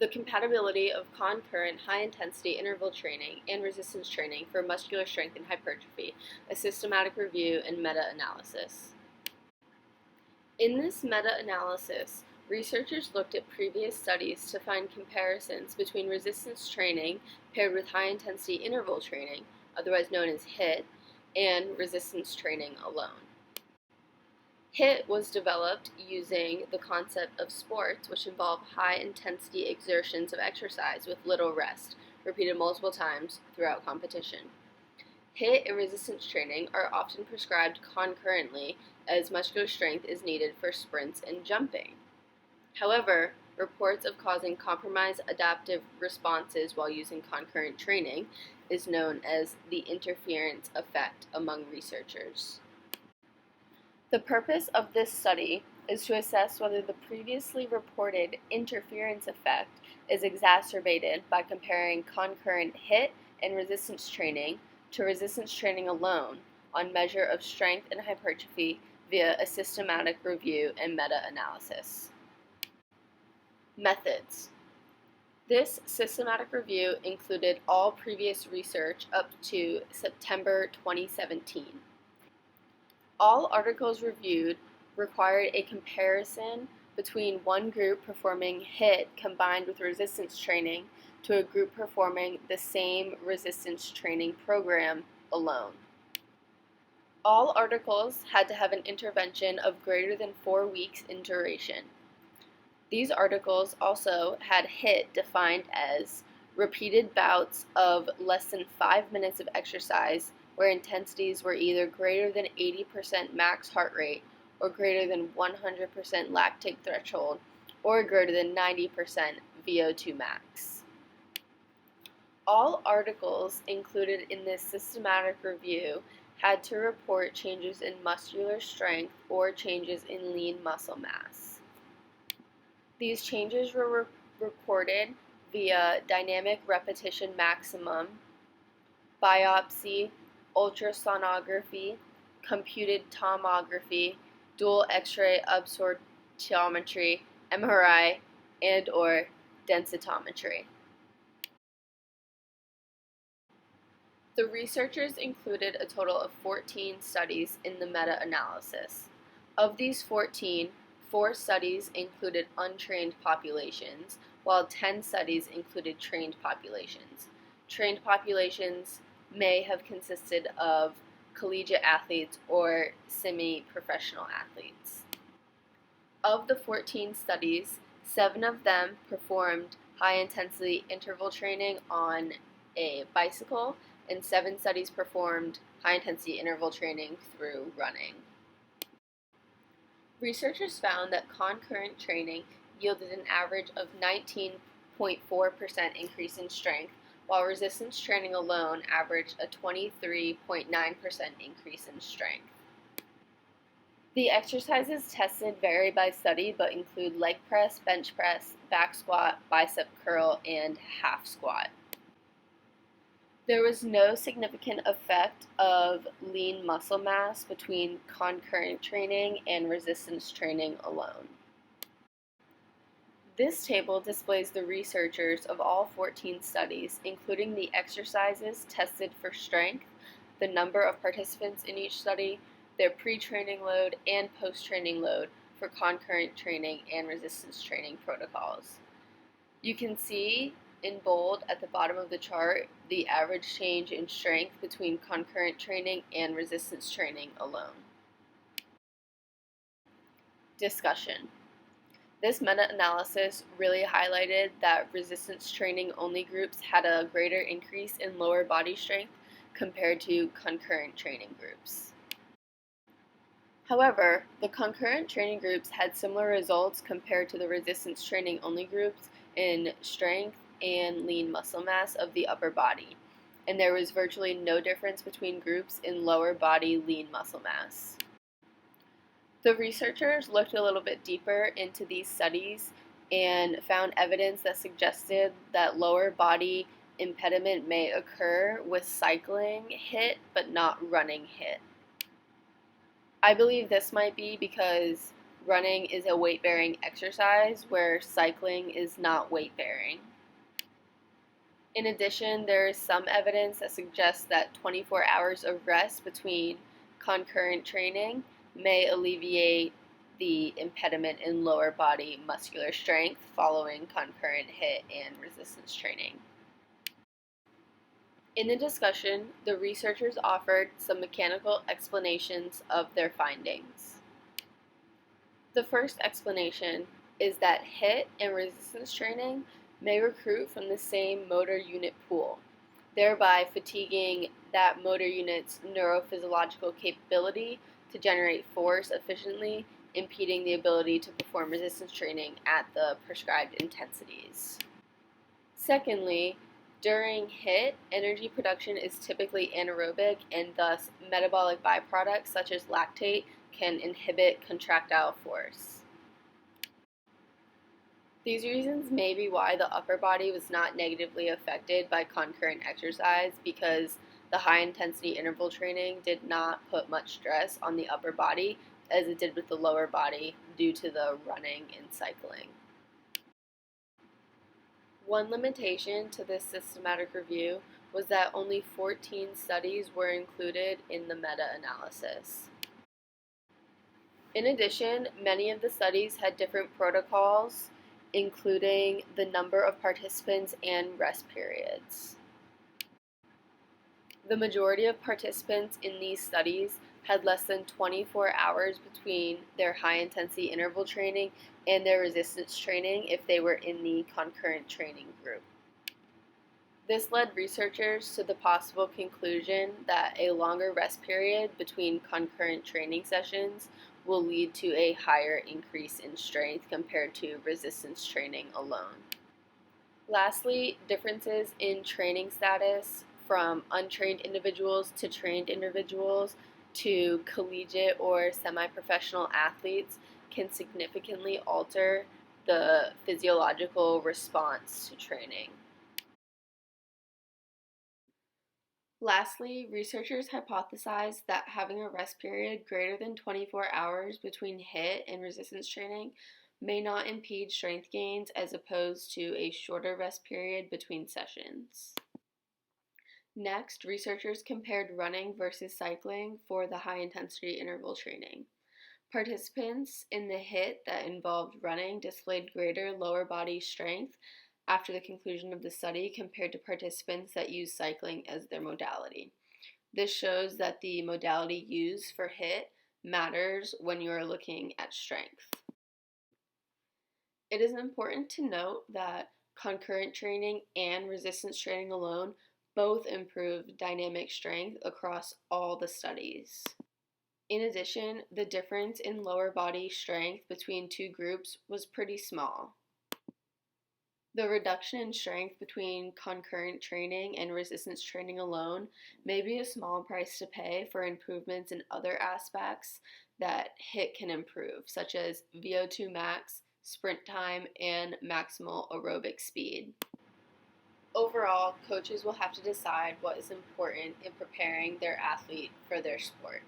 The compatibility of concurrent high-intensity interval training and resistance training for muscular strength and hypertrophy, a systematic review and meta-analysis. In this meta-analysis, researchers looked at previous studies to find comparisons between resistance training paired with high-intensity interval training, otherwise known as HIIT, and resistance training alone. HIIT was developed using the concept of sports which involve high-intensity exertions of exercise with little rest, repeated multiple times throughout competition. HIIT and resistance training are often prescribed concurrently as muscular strength is needed for sprints and jumping. However, reports of causing compromised adaptive responses while using concurrent training is known as the interference effect among researchers. The purpose of this study is to assess whether the previously reported interference effect is exacerbated by comparing concurrent HIIT and resistance training to resistance training alone on measure of strength and hypertrophy via a systematic review and meta-analysis. Methods. This systematic review included all previous research up to September 2017. All articles reviewed required a comparison between one group performing HIIT combined with resistance training to a group performing the same resistance training program alone. All articles had to have an intervention of greater than 4 weeks in duration. These articles also had HIIT defined as repeated bouts of less than 5 minutes of exercise where intensities were either greater than 80% max heart rate or greater than 100% lactate threshold or greater than 90% VO2 max. All articles included in this systematic review had to report changes in muscular strength or changes in lean muscle mass. These changes were recorded via dynamic repetition maximum, biopsy, ultrasonography, computed tomography, dual X-ray absorptiometry, MRI, and/or densitometry. The researchers included a total of 14 studies in the meta-analysis. Of these 14, 4 studies included untrained populations, while 10 studies included trained populations. Trained populations may have consisted of collegiate athletes or semi-professional athletes. Of the 14 studies, 7 of them performed high-intensity interval training on a bicycle, and 7 studies performed high-intensity interval training through running. Researchers found that concurrent training yielded an average of 19.4% increase in strength, while resistance training alone averaged a 23.9% increase in strength. The exercises tested vary by study but include leg press, bench press, back squat, bicep curl, and half squat. There was no significant effect of lean muscle mass between concurrent training and resistance training alone. This table displays the researchers of all 14 studies, including the exercises tested for strength, the number of participants in each study, their pre-training load and post-training load for concurrent training and resistance training protocols. You can see in bold at the bottom of the chart the average change in strength between concurrent training and resistance training alone. Discussion. This meta-analysis really highlighted that resistance training only groups had a greater increase in lower body strength compared to concurrent training groups. However, the concurrent training groups had similar results compared to the resistance training only groups in strength and lean muscle mass of the upper body, and there was virtually no difference between groups in lower body lean muscle mass. The researchers looked a little bit deeper into these studies and found evidence that suggested that lower body impediment may occur with cycling HIIT but not running HIIT. I believe this might be because running is a weight-bearing exercise, where cycling is not weight-bearing. In addition, there is some evidence that suggests that 24 hours of rest between concurrent training may alleviate the impediment in lower body muscular strength following concurrent HIIT and resistance training. In the discussion, the researchers offered some mechanical explanations of their findings. The first explanation is that HIIT and resistance training may recruit from the same motor unit pool, thereby fatiguing that motor unit's neurophysiological capability to generate force efficiently, impeding the ability to perform resistance training at the prescribed intensities. Secondly, during HIIT, energy production is typically anaerobic, and thus metabolic byproducts such as lactate can inhibit contractile force. These reasons may be why the upper body was not negatively affected by concurrent exercise, because the high-intensity interval training did not put much stress on the upper body as it did with the lower body due to the running and cycling. One limitation to this systematic review was that only 14 studies were included in the meta-analysis. In addition, many of the studies had different protocols, including the number of participants and rest periods. The majority of participants in these studies had less than 24 hours between their high-intensity interval training and their resistance training if they were in the concurrent training group. This led researchers to the possible conclusion that a longer rest period between concurrent training sessions will lead to a higher increase in strength compared to resistance training alone. Lastly, differences in training status from untrained individuals to trained individuals to collegiate or semi-professional athletes can significantly alter the physiological response to training. Lastly, researchers hypothesized that having a rest period greater than 24 hours between HIIT and resistance training may not impede strength gains as opposed to a shorter rest period between sessions. Next, researchers compared running versus cycling for the high-intensity interval training. Participants in the HIIT that involved running displayed greater lower body strength after the conclusion of the study compared to participants that used cycling as their modality. This shows that the modality used for HIIT matters when you are looking at strength. It is important to note that concurrent training and resistance training alone both improve dynamic strength across all the studies. In addition, the difference in lower body strength between two groups was pretty small. The reduction in strength between concurrent training and resistance training alone may be a small price to pay for improvements in other aspects that HIIT can improve, such as VO2 max, sprint time, and maximal aerobic speed. Overall, coaches will have to decide what is important in preparing their athlete for their sport.